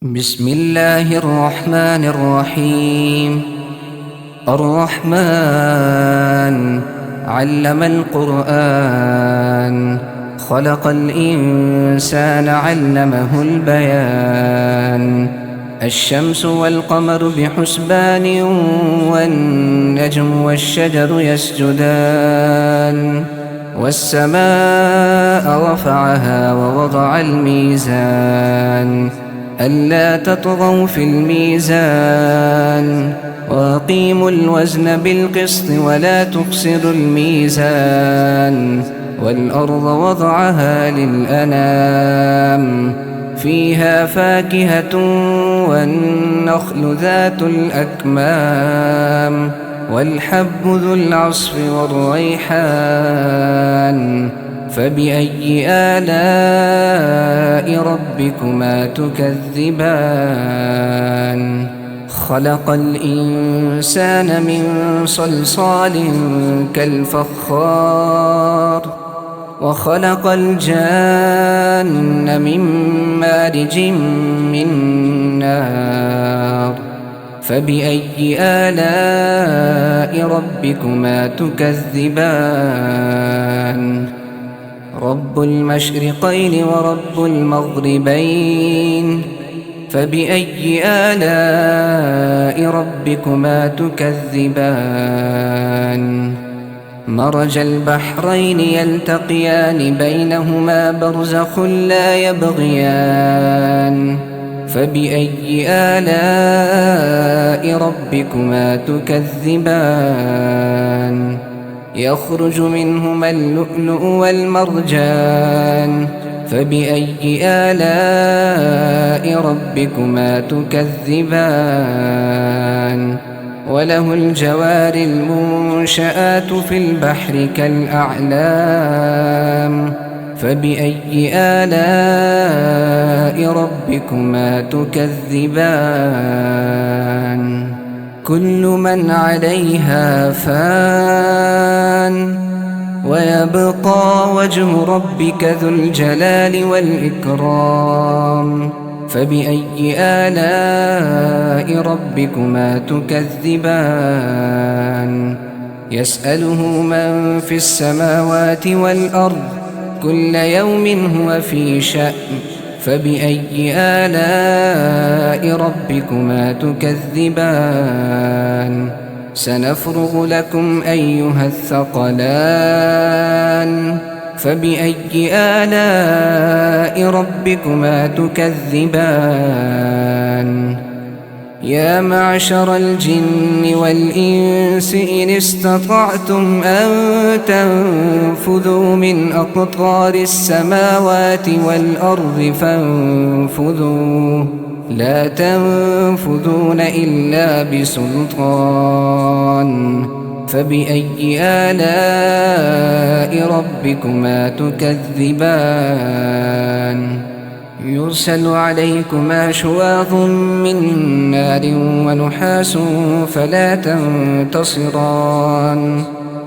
بسم الله الرحمن الرحيم. الرحمن علم القرآن، خلق الإنسان علمه البيان. الشمس والقمر بحسبان، والنجم والشجر يسجدان. والسماء رفعها ووضع الميزان، ألا تطغوا في الميزان، وأقيموا الوزن بالقسط ولا تخسروا الميزان. والأرض وضعها للأنام، فيها فاكهة والنخل ذات الأكمام، والحب ذو العصف والريحان. فبأي آلاء ربكما تكذبان؟ خلق الإنسان من صلصال كالفخار، وخلق الجان من مارج من نار. فبأي آلاء ربكما تكذبان؟ رب المشرقين ورب المغربين، فبأي آلاء ربكما تكذبان؟ مرج البحرين يلتقيان، بينهما برزخ لا يبغيان. فبأي آلاء ربكما تكذبان؟ يخرج منهما اللؤلؤ والمرجان. فبأي آلاء ربكما تكذبان؟ وله الجوار المنشآت في البحر كالأعلام. فبأي آلاء ربكما تكذبان؟ كل من عليها فان، ويبقى وجه ربك ذو الجلال والإكرام. فبأي آلاء ربكما تكذبان؟ يسأله من في السماوات والأرض، كل يوم هو في شأن. فبأي آلاء ربكما تكذبان؟ سنفرغ لكم أيها الثقلان. فبأي آلاء ربكما تكذبان؟ يا معشر الجن والإنس إن استطعتم أن تنفذوا من أقطار السماوات والأرض فانفذوا، لا تنفذون إلا بسلطان. فبأي آلاء ربكما تكذبان؟ يرسل عليكما شواظ من نار ونحاس فلا تنتصران.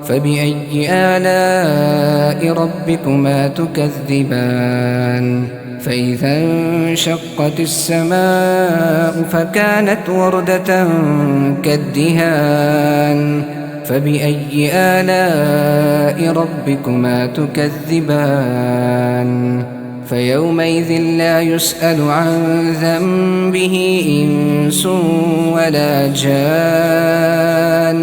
فبأي آلاء ربكما تكذبان؟ فإذا انشقت السماء فكانت وردة كالدهان. فبأي آلاء ربكما تكذبان؟ فيومئذ لا يسأل عن ذنبه إنس ولا جان.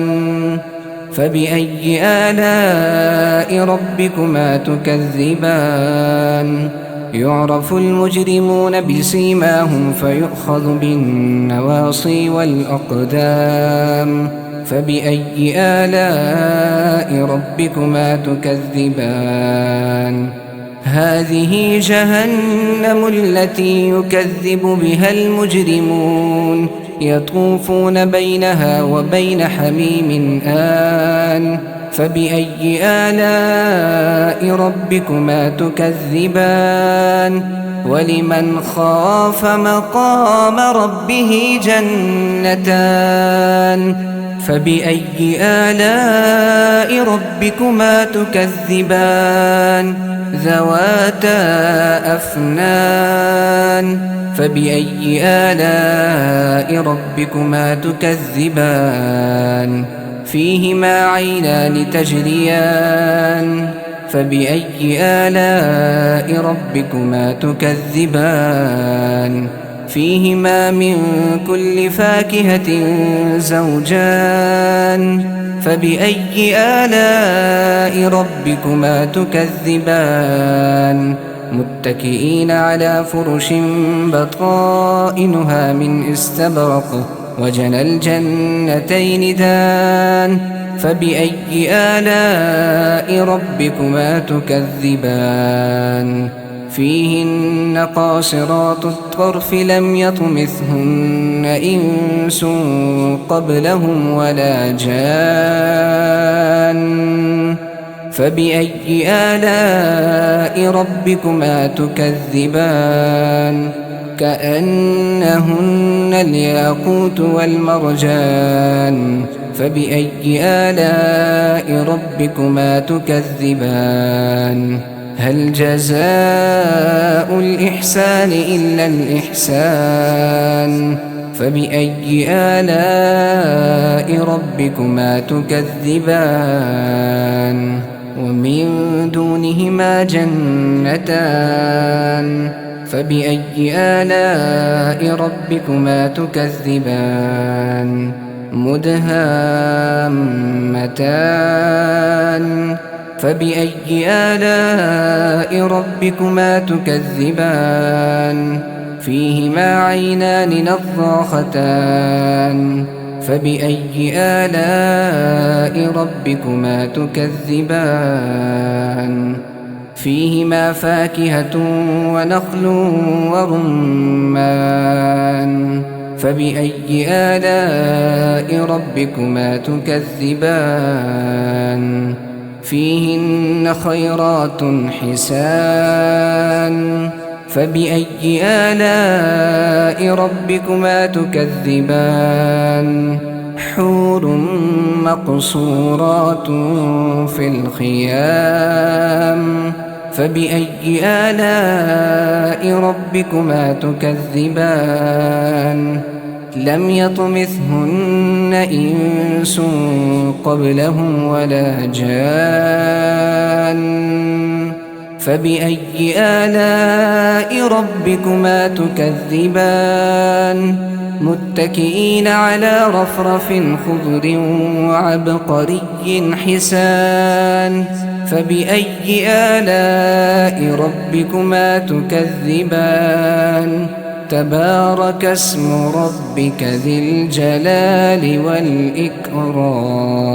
فبأي آلاء ربكما تكذبان؟ يعرف المجرمون بسيماهم فيؤخذ بالنواصي والأقدام. فبأي آلاء ربكما تكذبان؟ هذه جهنم التي يكذب بها المجرمون، يطوفون بينها وبين حميم آن. فبأي آلاء ربكما تكذبان؟ ولمن خاف مقام ربه جنتان. فبأي آلاء ربكما تكذبان؟ ذواتا أفنان. فبأي آلاء ربكما تكذبان فيهما عينان تجريان فبأي آلاء ربكما تكذبان فيهما من كل فاكهة زوجان فبأي آلاء ربكما تكذبان متكئين على فرش بطائنها من استبرق وجنى الجنتين دان فبأي آلاء ربكما تكذبان فيهن قاصرات الطرف لم يطمثهن إنس قبلهم ولا جان فبأي آلاء ربكما تكذبان كأنهن الياقوت والمرجان فبأي آلاء ربكما تكذبان هل جزاء الإحسان إلا الإحسان فبأي آلاء ربكما تكذبان ومن دونهما جنتان فبأي آلاء ربكما تكذبان مدهامتان فبأي آلاء ربكما تكذبان فيهما عينان نضاختان فبأي آلاء ربكما تكذبان فيهما فاكهة ونخل ورمان فبأي آلاء ربكما تكذبان فيهن خيرات حسان فبأي آلاء ربكما تكذبان حور مقصورات في الخيام فبأي آلاء ربكما تكذبان لم يطمثهن إنس قبلهم ولا جان فبأي آلاء ربكما تكذبان متكئين على رفرف خضر وعبقري حسان فبأي آلاء ربكما تكذبان تبارك اسم ربك ذي الجلال والإكرام